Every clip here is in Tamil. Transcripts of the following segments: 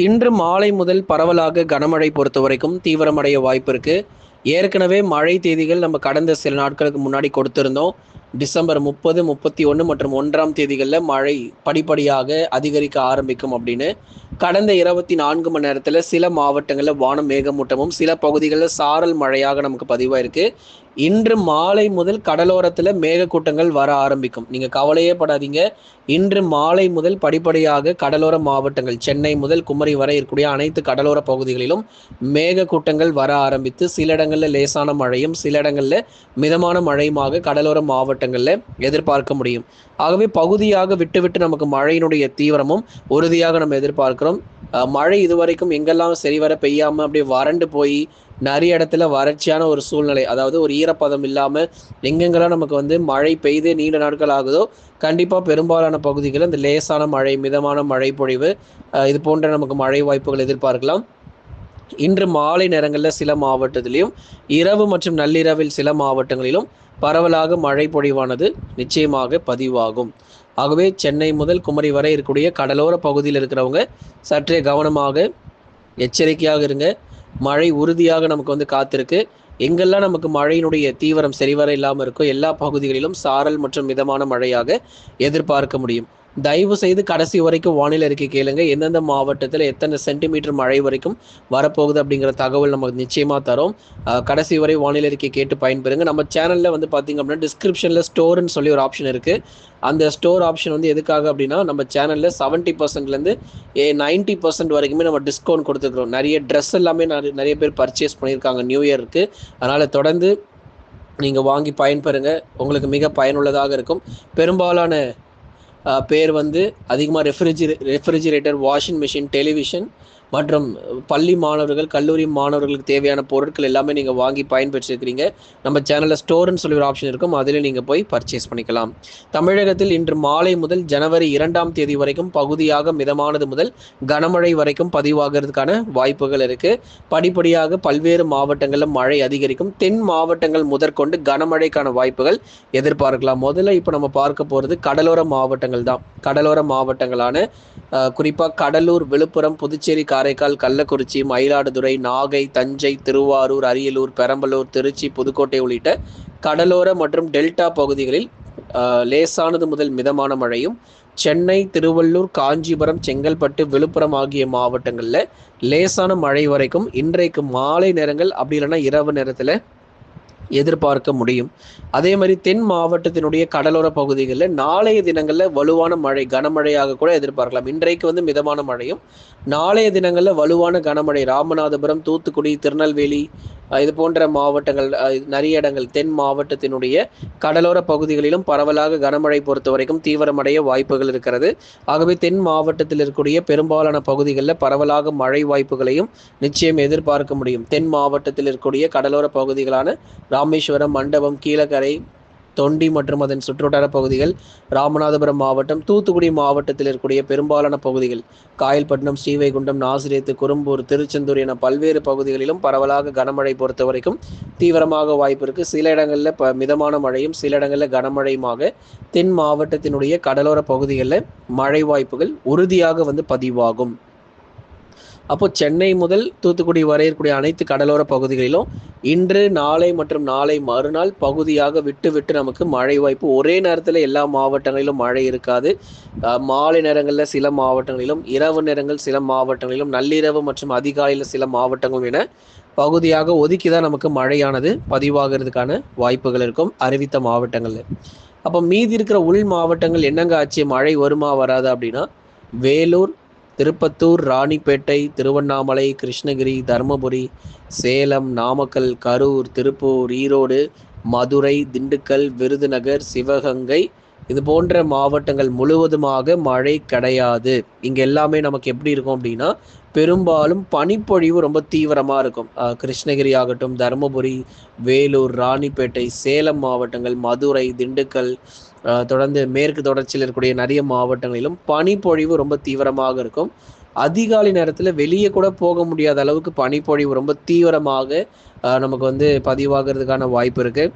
இன்று மாலை முதல் பரவலாக கனமழை பொறுத்தவரைக்கும் தீவிரமடைய வாய்ப்பு இருக்கு. ஏற்கனவே மழை தேதிகள் நம்ம கடந்த சில நாட்களுக்கு முன்னாடி கொடுத்திருந்தோம். டிசம்பர் 30, 31 மற்றும் 1ஆம் தேதிகள்ல மழை படிப்படியாக அதிகரிக்க ஆரம்பிக்கும் அப்படின்னு. கடந்த 24 மணி நேரத்துல சில மாவட்டங்கள்ல வானம் மேகமூட்டமும், சில பகுதிகளில் சாரல் மழையாக நமக்கு பதிவாயிருக்கு. இன்று மாலை முதல் கடலோரத்துல மேகக்கூட்டங்கள் வர ஆரம்பிக்கும். நீங்க கவலையே படாதீங்க. இன்று மாலை முதல் படிப்படியாக கடலோர மாவட்டங்கள் சென்னை முதல் குமரி வரை இருக்கக்கூடிய அனைத்து கடலோர பகுதிகளிலும் மேகக்கூட்டங்கள் வர ஆரம்பித்து சில இடங்கள்ல லேசான மழையும் சில இடங்கள்ல மிதமான மழையுமாக கடலோர மாவட்டங்கள்ல எதிர்பார்க்க முடியும். ஆகவே பகுதியாக விட்டு விட்டு நமக்கு மழையினுடைய தீவிரமும் உறுதியாக நம்ம எதிர்பார்க்கிறோம். மழை இதுவரைக்கும் எங்கெல்லாம் சரிவர பெய்யாம அப்படியே வறண்டு போய் நிறைய இடத்துல வறட்சியான ஒரு சூழ்நிலை, அதாவது ஒரு ஈரப்பதம் இல்லாம எங்கெங்கெல்லாம் நமக்கு வந்து மழை பெய்தே நீண்ட நாட்கள் ஆகுதோ கண்டிப்பா பெரும்பாலான பகுதிகளில் இந்த லேசான மழை, மிதமான மழை பொழிவு, இது போன்ற நமக்கு மழை வாய்ப்புகள் எதிர்பார்க்கலாம். இன்று மாலை நேரங்களில் சில மாவட்டத்திலையும், இரவு மற்றும் நள்ளிரவில் சில மாவட்டங்களிலும் பரவலாக மழை பொழிவானது நிச்சயமாக பதிவாகும். ஆகவே சென்னை முதல் குமரி வரை இருக்கக்கூடிய கடலோர பகுதியில் இருக்கிறவங்க சற்றே கவனமாக எச்சரிக்கையாக இருங்க. மழை உறுதியாக நமக்கு வந்து காத்திருக்கு. எங்கெல்லாம் நமக்கு மழையினுடைய தீவிரம் சரிவர இல்லாமல் இருக்கோ எல்லா பகுதிகளிலும் சாரல் மற்றும் மிதமான மழையாக எதிர்பார்க்க முடியும். தயவு செய்து கடைசி வரைக்கும் வானிலை அறிக்கை கேளுங்க. எந்தெந்த மாவட்டத்தில் எத்தனை சென்டிமீட்டர் மழை வரைக்கும் வரப்போகுது அப்படிங்கிற தகவல் நமக்கு நிச்சயமாக தரும். கடைசி வரை வானிலை அறிக்கை கேட்டு பயன்பெறுங்க. நம்ம சேனலில் வந்து பார்த்தீங்க அப்படின்னா டிஸ்கிரிப்ஷனில் ஸ்டோர்னு சொல்லி ஒரு ஆப்ஷன் இருக்குது. அந்த ஸ்டோர் ஆப்ஷன் வந்து எதுக்காக அப்படின்னா நம்ம சேனலில் 70%லேருந்து 90% வரைக்குமே நம்ம டிஸ்கவுண்ட் கொடுத்துருக்குறோம். நிறைய ட்ரெஸ் எல்லாமே நிறைய பேர் பர்ச்சேஸ் பண்ணியிருக்காங்க நியூ இயருக்கு. அதனால் தொடர்ந்து நீங்கள் வாங்கி பயன்பெறுங்க. உங்களுக்கு மிக பயனுள்ளதாக இருக்கும். பெரும்பாலான பேர் வந்து அதிகமாக ரெஃப்ரிஜிரேட்டர், வாஷிங் மிஷின், டெலிவிஷன் மற்றும் பள்ளி மாணவர்கள், கல்லூரி மாணவர்களுக்கு தேவையான பொருட்கள் எல்லாமே நீங்கள் வாங்கி பயன்பெற்றிருக்கிறீங்க. நம்ம சேனலில் ஸ்டோர்னு சொல்லி ஒரு ஆப்ஷன் இருக்கும், அதில் நீங்கள் போய் பர்ச்சேஸ் பண்ணிக்கலாம். தமிழகத்தில் இன்று மாலை முதல் ஜனவரி 2ஆம் தேதி வரைக்கும் பகுதியாக மிதமானது முதல் கனமழை வரைக்கும் பதிவாகிறதுக்கான வாய்ப்புகள் இருக்குது. படிப்படியாக பல்வேறு மாவட்டங்களில் மழை அதிகரிக்கும். தென் மாவட்டங்கள் முதற்கொண்டு கனமழைக்கான வாய்ப்புகள் எதிர்பார்க்கலாம். முதல்ல இப்போ நம்ம பார்க்க போகிறது கடலோர மாவட்டங்கள் தான். கடலோர மாவட்டங்களான குறிப்பாக கடலூர், விழுப்புரம், புதுச்சேரி, காரைக்கால், கள்ளக்குறிச்சி, மயிலாடுதுறை, நாகை, தஞ்சை, திருவாரூர், அரியலூர், பெரம்பலூர், திருச்சி, புதுக்கோட்டை உள்ளிட்ட கடலோர மற்றும் டெல்டா பகுதிகளில் லேசானது முதல் மிதமான மழையும், சென்னை, திருவள்ளூர், காஞ்சிபுரம், செங்கல்பட்டு, விழுப்புரம் ஆகிய மாவட்டங்களில் லேசான மழை வரைக்கும் இன்றைக்கு மாலை நேரங்கள் அப்படி இல்லைன்னா இரவு நேரத்தில் எதிர்பார்க்க முடியும். அதே மாதிரி தென் மாவட்டத்தினுடைய கடலோர பகுதிகளில் நாளைய தினங்களில் வலுவான மழை, கனமழையாக கூட எதிர்பார்க்கலாம். இன்றைக்கு வந்து மிதமான மழையும், நாளைய தினங்களில் வலுவான கனமழை ராமநாதபுரம், தூத்துக்குடி, திருநெல்வேலி இது போன்ற மாவட்டங்கள், நிறைய இடங்கள் தென் மாவட்டத்தினுடைய கடலோர பகுதிகளிலும் பரவலாக கனமழை பொறுத்த வரைக்கும் தீவிரமடைய வாய்ப்புகள் இருக்கிறது. ஆகவே தென் மாவட்டத்தில் இருக்கக்கூடிய பெரும்பாலான பகுதிகளில் பரவலாக மழை வாய்ப்புகளையும் நிச்சயம் எதிர்பார்க்க முடியும். தென் மாவட்டத்தில் இருக்கக்கூடிய கடலோர பகுதிகளான ராமேஸ்வரம், மண்டபம், கீழக்கரை, தொண்டி மற்றும் அதன் சுற்றுவட்டார பகுதிகள், ராமநாதபுரம் மாவட்டம், தூத்துக்குடி மாவட்டத்தில் இருக்கக்கூடிய பெரும்பாலான பகுதிகள், காயல்பட்டினம், ஸ்ரீவைகுண்டம், நாசிரேத்து, குரும்பூர், திருச்செந்தூர் என பல்வேறு பகுதிகளிலும் பரவலாக கனமழை பொறுத்த வரைக்கும் தீவிரமாக வாய்ப்பு இருக்கு. சில இடங்களில் மிதமான மழையும் சில இடங்களில் கனமழையுமாக தென் மாவட்டத்தினுடைய கடலோர பகுதிகளில் மழை வாய்ப்புகள் உறுதியாக வந்து பதிவாகும். அப்போ சென்னை முதல் தூத்துக்குடி வரை இருக்கக்கூடிய அனைத்து கடலோர பகுதிகளிலும் இன்று, நாளை மற்றும் நாளை மறுநாள் பகுதியாக விட்டு விட்டு நமக்கு மழை வாய்ப்பு. ஒரே நேரத்தில் எல்லா மாவட்டங்களிலும் மழை இருக்காது. மாலை நேரங்களில் சில மாவட்டங்களிலும், இரவு நேரங்கள் சில மாவட்டங்களிலும், நள்ளிரவு மற்றும் அதிகாலையில் சில மாவட்டங்களும் என பகுதியாக ஒதுக்கி தான் நமக்கு மழையானது பதிவாகிறதுக்கான வாய்ப்புகள் இருக்கும் அறிவித்த மாவட்டங்களில். அப்போ மீதி இருக்கிற உள் மாவட்டங்கள் என்னங்க ஆச்சு, மழை வருமா வராது அப்படின்னா, வேலூர், திருப்பத்தூர், ராணிப்பேட்டை, திருவண்ணாமலை, கிருஷ்ணகிரி, தருமபுரி, சேலம், நாமக்கல், கரூர், திருப்பூர், ஈரோடு, மதுரை, திண்டுக்கல், விருதுநகர், சிவகங்கை இது போன்ற மாவட்டங்கள் முழுவதுமாக மழை கிடையாது. இங்கே எல்லாமே நமக்கு எப்படி இருக்கும் அப்படின்னா பெரும்பாலும் பனிப்பொழிவு ரொம்ப தீவிரமாக இருக்கும். கிருஷ்ணகிரி ஆகட்டும், தருமபுரி, வேலூர், ராணிப்பேட்டை, சேலம் மாவட்டங்கள், மதுரை, திண்டுக்கல், தொடர்ந்து மேற்கு தொடர்ச்சியில் இருக்கக்கூடிய நிறைய மாவட்டங்களிலும் பனிப்பொழிவு ரொம்ப தீவிரமாக இருக்கும். அதிகாலை நேரத்தில் வெளியே கூட போக முடியாத அளவுக்கு பனிப்பொழிவு ரொம்ப தீவிரமாக நமக்கு வந்து பதிவாகிறதுக்கான வாய்ப்பு இருக்குது.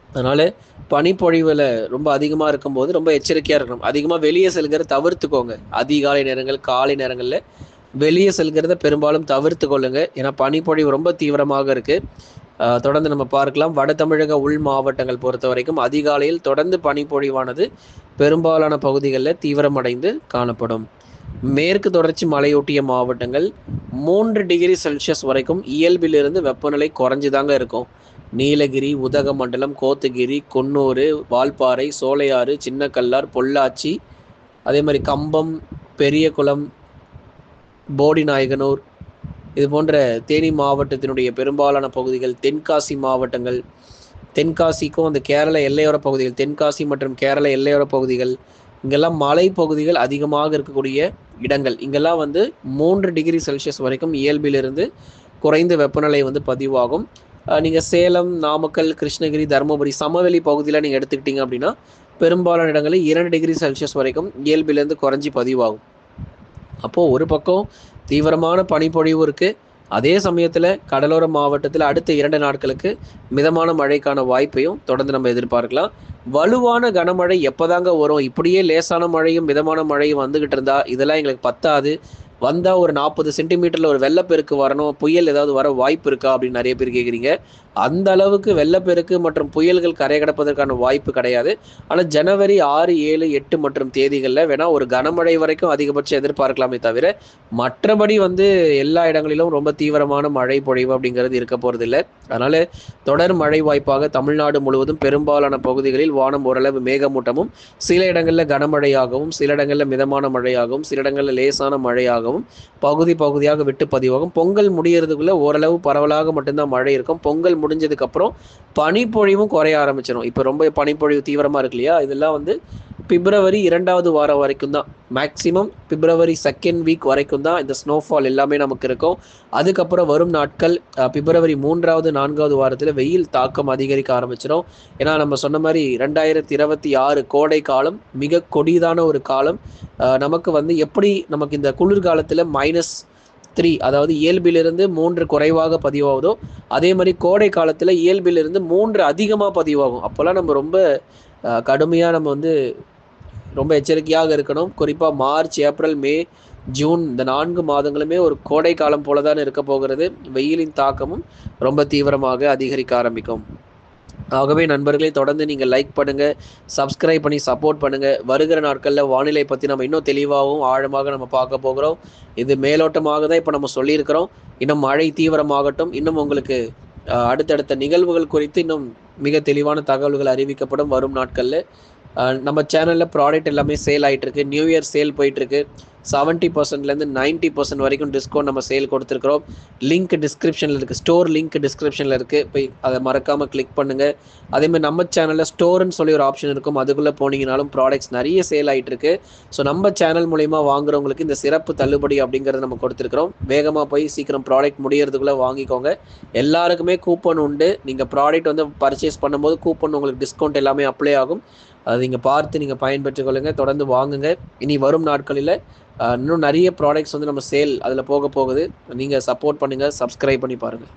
அதனால் பனிப்பொழிவில் ரொம்ப அதிகமாக இருக்கும்போது ரொம்ப எச்சரிக்கையாக இருக்கணும். அதிகமாக வெளியே செல்கிற தவிர்த்துக்கோங்க. அதிகாலை நேரங்கள், காலை நேரங்களில் வெளியே செல்கிறத பெரும்பாலும் தவிர்த்து கொள்ளுங்க. ஏன்னா பனிப்பொழிவு ரொம்ப தீவிரமாக இருக்குது. தொடர்ந்து நம்ம பார்க்கலாம். வட தமிழக உள் மாவட்டங்கள் பொறுத்த வரைக்கும் அதிகாலையில் தொடர்ந்து பனிப்பொழிவானது பெரும்பாலான பகுதிகளில் தீவிரமடைந்து காணப்படும். மேற்கு தொடர்ச்சி மலையொட்டிய மாவட்டங்கள் 3 டிகிரி செல்சியஸ் வரைக்கும் இயல்பிலிருந்து வெப்பநிலை குறைஞ்சுதாங்க இருக்கும். நீலகிரி, உதகமண்டலம், கோத்தகிரி, குன்னூர், வால்பாறை, சோலையாறு, சின்னக்கல்லார், பொள்ளாச்சி, அதே மாதிரி கம்பம், பெரியகுளம், போடிநாயகனூர், இது போன்ற தேனி மாவட்டத்தினுடைய பெரும்பாலான பகுதிகள், தென்காசி மாவட்டங்கள், தென்காசிக்கும் அந்த கேரள எல்லையோர பகுதிகள், தென்காசி மற்றும் கேரள எல்லையோர பகுதிகள், இங்கெல்லாம் மலை பகுதிகள் அதிகமாக இருக்கக்கூடிய இடங்கள். இங்கெல்லாம் 3 டிகிரி செல்சியஸ் வரைக்கும் இயல்பிலிருந்து குறைந்த வெப்பநிலை பதிவாகும். நீங்கள் சேலம், நாமக்கல், கிருஷ்ணகிரி, தருமபுரி சமவெளி பகுதியில் நீங்கள் எடுத்துக்கிட்டீங்க அப்படின்னா பெரும்பாலான இடங்களில் 2 டிகிரி செல்சியஸ் வரைக்கும் இயல்பிலிருந்து குறைஞ்சி பதிவாகும். அப்போது ஒரு பக்கம் தீவிரமான பனிப்பொழிவு இருக்குது. அதே சமயத்தில் கடலோர மாவட்டத்தில் அடுத்த 2 நாட்களுக்கு மிதமான மழைக்கான வாய்ப்பையும் தொடர்ந்து நம்ம எதிர்பார்க்கலாம். வலுவான கனமழை எப்போதாங்க வரும்? இப்படியே லேசான மழையும் மிதமான மழையும் வந்துக்கிட்டு இருந்தா இதெல்லாம் எங்களுக்கு பத்தாது. வந்தால் ஒரு 40 சென்டிமீட்டரில் ஒரு வெள்ளப்பெருக்கு வரணும், புயல் ஏதாவது வர வாய்ப்பு இருக்கா அப்படின்னு நிறைய பேர் கேட்குறீங்க. அந்த அளவுக்கு வெள்ளப்பெருக்கு மற்றும் புயல்கள் கரை கடப்பதற்கான வாய்ப்பு கிடையாது. ஆனால் ஜனவரி 6, 7, 8 மற்றும் தேதிகளில் வேணால் ஒரு கனமழை வரைக்கும் அதிகபட்சம் எதிர்பார்க்கலாமே தவிர மற்றபடி எல்லா இடங்களிலும் ரொம்ப தீவிரமான மழை பொழிவு அப்படிங்கிறது இருக்க போகிறதில்லை. அதனால் தொடர் மழை வாய்ப்பாக தமிழ்நாடு முழுவதும் பெரும்பாலான பகுதிகளில் வானம் ஓரளவு மேகமூட்டமும், சில இடங்களில் கனமழையாகவும், சில இடங்களில் மிதமான மழையாகவும், சில இடங்களில் லேசான மழையாகவும் பகுதி பகுதியாக விட்டு பதிவாகும். பொங்கல் முடியறதுக்குள்ள ஓரளவு பரவலாக மட்டும்தான் மழை இருக்கும். பொங்கல் முடிஞ்சதுக்கு அப்புறம் பனிப்பொழிவும் குறைய ஆரம்பிச்சிடும். இப்போ ரொம்ப பனிப்பொழிவு தீவிரமா இருக்கு இல்லையா, இதெல்லாம் பிப்ரவரி 2வது வாரம் வரைக்கும் தான், மேக்சிமம் பிப்ரவரி 2nd வீக் வரைக்கும் தான் இந்த ஸ்னோஃபால் எல்லாமே நமக்கு இருக்கும். அதுக்கப்புறம் வரும் நாட்கள் பிப்ரவரி 3வது 4வது வாரத்தில் வெயில் தாக்கம் அதிகரிக்க ஆரம்பிச்சிடும். ஏன்னா நம்ம சொன்ன மாதிரி 2026 கோடை காலம் மிக கொடிதான ஒரு காலம். நமக்கு எப்படி நமக்கு இந்த குளிர்காலத்தில் -3 அதாவது இயல்பிலிருந்து 3 குறைவாக பதிவாகுதோ அதே மாதிரி கோடை காலத்தில் இயல்பிலிருந்து 3 அதிகமாக பதிவாகும். அப்போல்லாம் நம்ம ரொம்ப கடுமையாக நம்ம ரொம்ப எச்சரிக்கையாக இருக்கணும். குறிப்பாக மார்ச், ஏப்ரல், மே, ஜூன் இந்த 4 மாதங்களுமே ஒரு கோடை காலம் போல தான் இருக்க போகிறது. வெயிலின் தாக்கமும் ரொம்ப தீவிரமாக அதிகரிக்க ஆரம்பிக்கும். ஆகவே நண்பர்களே, தொடர்ந்து நீங்கள் லைக் பண்ணுங்கள், சப்ஸ்கிரைப் பண்ணி சப்போர்ட் பண்ணுங்கள். வருகிற நாட்களில் வானிலை பற்றி நம்ம இன்னும் தெளிவாகவும் ஆழமாக நம்ம பார்க்க போகிறோம். இது மேலோட்டமாக தான் இப்போ நம்ம சொல்லியிருக்கிறோம். இன்னும் மழை தீவிரமாகட்டும். இன்னும் உங்களுக்கு அடுத்தடுத்த நிகழ்வுகள் குறித்து இன்னும் மிக தெளிவான தகவல்கள் அறிவிக்கப்படும் வரும் நாட்களில். நம்ம சேனலில் ப்ராடக்ட் எல்லாமே சேல் ஆகிட்டுருக்கு. நியூ இயர் சேல் போயிட்டுருக்கு. 70%லேருந்து 90% வரைக்கும் டிஸ்கவுண்ட் நம்ம சேல் கொடுத்துருக்குறோம். லிங்க் டிஸ்கிரிப்ஷனில் இருக்குது, ஸ்டோர் லிங்க் டிஸ்கிரிப்ஷனில் இருக்குது. போய் அதை மறக்காமல் கிளிக் பண்ணுங்கள். அதேமாதிரி நம்ம சேனலில் ஸ்டோர்னு சொல்லி ஒரு ஆப்ஷன் இருக்கும், அதுக்குள்ளே போனீங்கனாலும் ப்ராடக்ட்ஸ் நிறைய சேல் ஆகிட்டுருக்கு. ஸோ நம்ம சேனல் மூலிமா வாங்குறவங்களுக்கு இந்த சிறப்பு தள்ளுபடி அப்படிங்கிறத நம்ம கொடுத்துருக்குறோம். வேகமாக போய் சீக்கிரம் ப்ராடக்ட் முடியறதுக்குள்ளே வாங்கிக்கோங்க. எல்லாருக்குமே கூப்பன் உண்டு. நீங்கள் ப்ராடக்ட் பர்ச்சேஸ் பண்ணும்போது கூப்பன் உங்களுக்கு டிஸ்கவுண்ட் எல்லாமே அப்ளை ஆகும். அதை நீங்கள் பார்த்து நீங்கள் பயன்பெற்றுக் கொள்ளுங்கள். தொடர்ந்து வாங்குங்க. இனி வரும் நாட்களில் இன்னும் நிறைய ப்ராடக்ட்ஸ் நம்ம சேல் அதில் போக போகுது. நீங்கள் சப்போர்ட் பண்ணுங்கள், சப்ஸ்கிரைப் பண்ணி பாருங்கள்.